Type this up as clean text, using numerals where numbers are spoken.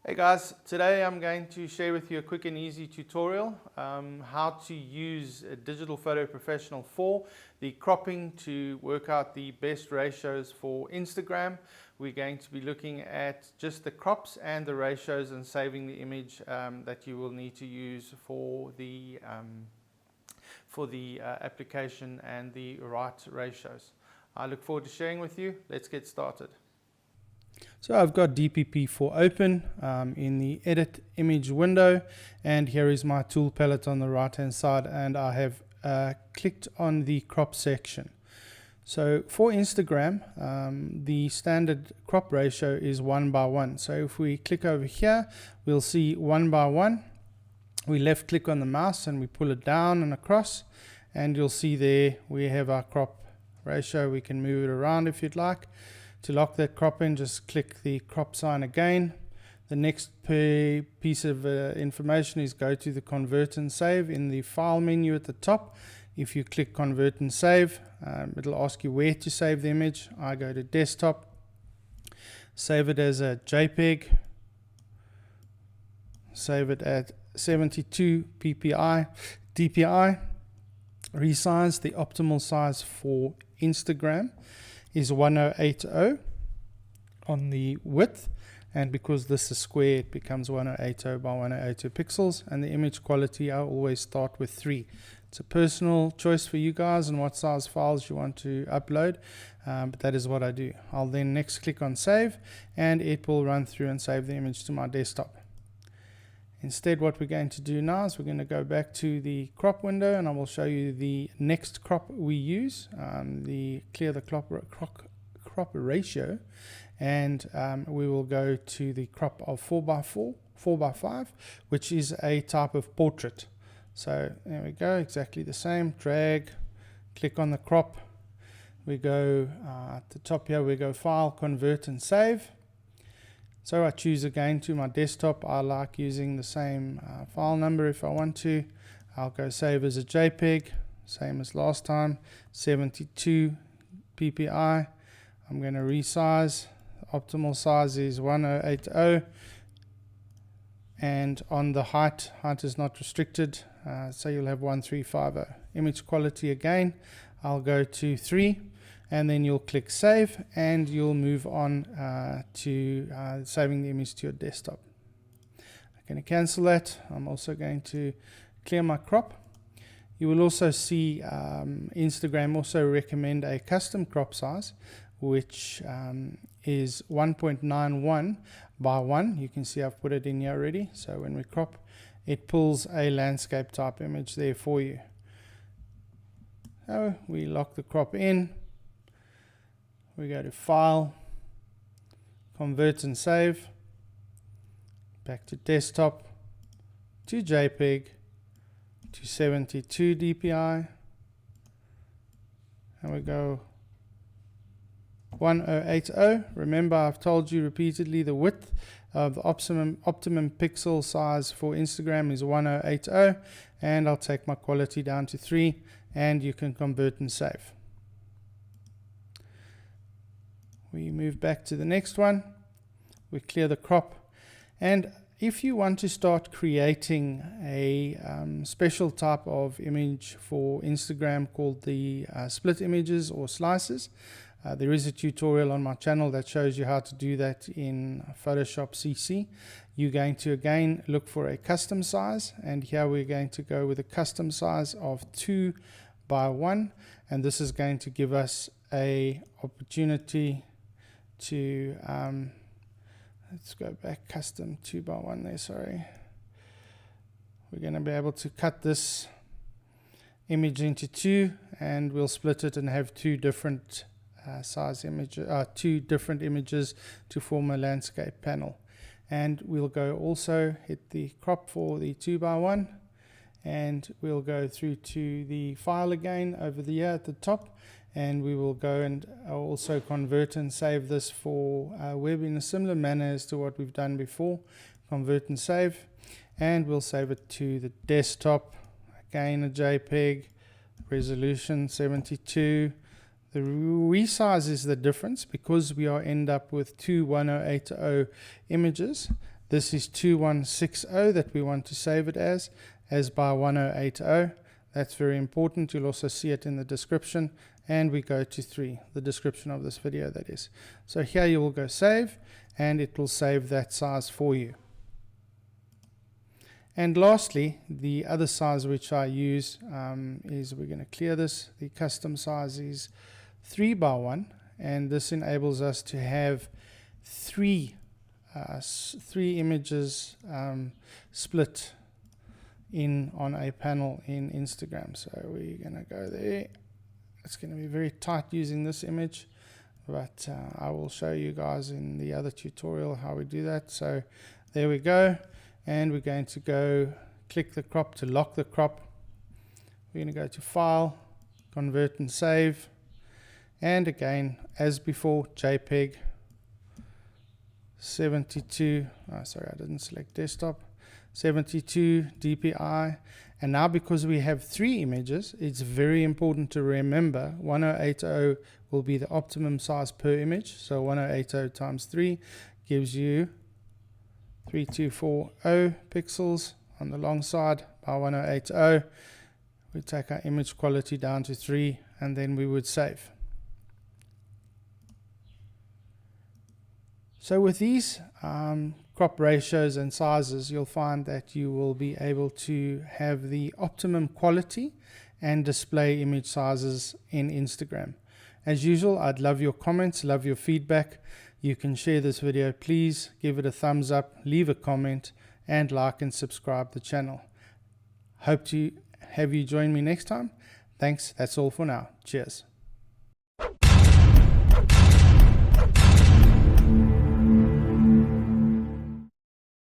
Hey guys, today I'm going to share with you a quick and easy tutorial how to use a Digital Photo Professional 4, the cropping to work out the best ratios for Instagram. We're going to be looking at just the crops and the ratios and saving the image that you will need to use for the application and the right ratios. I look forward to sharing with you. Let's get started. So I've got DPP4 open in the edit image window, and here is my tool palette on the right hand side, and I have clicked on the crop section. So for Instagram, the standard crop ratio is 1:1. So if we click over here, we'll see 1:1. We left click on the mouse and we pull it down and across, and you'll see there we have our crop ratio. We can move it around if you'd like. To lock that crop in, just click the crop sign again. The next piece of information is go to the convert and save in the file menu at the top. If you click convert and save, it'll ask you where to save the image. I go to desktop, save it as a JPEG, save it at 72 ppi DPI, resize. The optimal size for Instagram is 1080 on the width, and because this is square it becomes 1080 by 1080 pixels, and the image quality I always start with 3. It's a personal choice for you guys and what size files you want to upload, but that is what I do. I'll then next click on save, and it will run through and save the image to my desktop. Instead, what we're going to do now is we're going to go back to the crop window, and I will show you the next crop we use, clear the crop ratio, and we will go to the crop of 4:5, which is a type of portrait. So there we go, exactly the same. Drag, click on the crop. We go at the top here, we go File, Convert and Save. So I choose again to my desktop. I like using the same file number if I want to. I'll go save as a JPEG, same as last time, 72 ppi. I'm going to resize. Optimal size is 1080, and on the height is not restricted, so you'll have 1350. Image quality again, I'll go to 3. And then you'll click save, and you'll move on to saving the image to your desktop. I'm going to cancel that. I'm also going to clear my crop. You will also see Instagram also recommend a custom crop size, which is 1.91 by 1. You can see I've put it in here already. So when we crop, it pulls a landscape type image there for you. So we lock the crop in. We go to File, Convert and Save, back to Desktop, to JPEG, to 72 DPI, and we go 1080. Remember, I've told you repeatedly the width of the optimum pixel size for Instagram is 1080, and I'll take my quality down to 3, and you can convert and save. We move back to the next one. We clear the crop, and if you want to start creating a special type of image for Instagram called the split images or slices, there is a tutorial on my channel that shows you how to do that in Photoshop CC. You're going to again look for a custom size, and here we're going to go with a custom size of 2:1, and this is going to give us a opportunity to let's go back, custom 2:1 there, sorry. We're going to be able to cut this image into 2, and we'll split it and have 2 different size images, 2 different images to form a landscape panel. And we'll go also hit the crop for the 2:1, and we'll go through to the file again over here at the top, and we will go and also convert and save this for web in a similar manner as to what we've done before. Convert and save, and we'll save it to the desktop. Again, a JPEG, resolution 72. The resize is the difference because we are end up with two 1080 images. This is 2160 that we want to save it as by 1080. That's very important. You'll also see it in the description. And we go to 3, the description of this video, that is. So here you will go save, and it will save that size for you. And lastly, the other size which I use is, we're going to clear this. The custom size is 3x1, and this enables us to have three images split in on a panel in Instagram. So we're going to go there. It's going to be very tight using this image, but I will show you guys in the other tutorial how we do that. So there we go, and we're going to go click the crop to lock the crop. We're going to go to File, Convert and Save, and again, as before, JPEG 72. Sorry, I didn't select desktop. 72 DPI. And now, because we have 3 images, it's very important to remember 1080 will be the optimum size per image. So 1080 times 3 gives you 3240 pixels on the long side by 1080. We take our image quality down to 3, and then we would save. So with these crop ratios and sizes, you'll find that you will be able to have the optimum quality and display image sizes in Instagram. As usual, I'd love your comments, love your feedback. You can share this video. Please give it a thumbs up, leave a comment, and like and subscribe the channel. Hope to have you join me next time. Thanks. That's all for now. Cheers.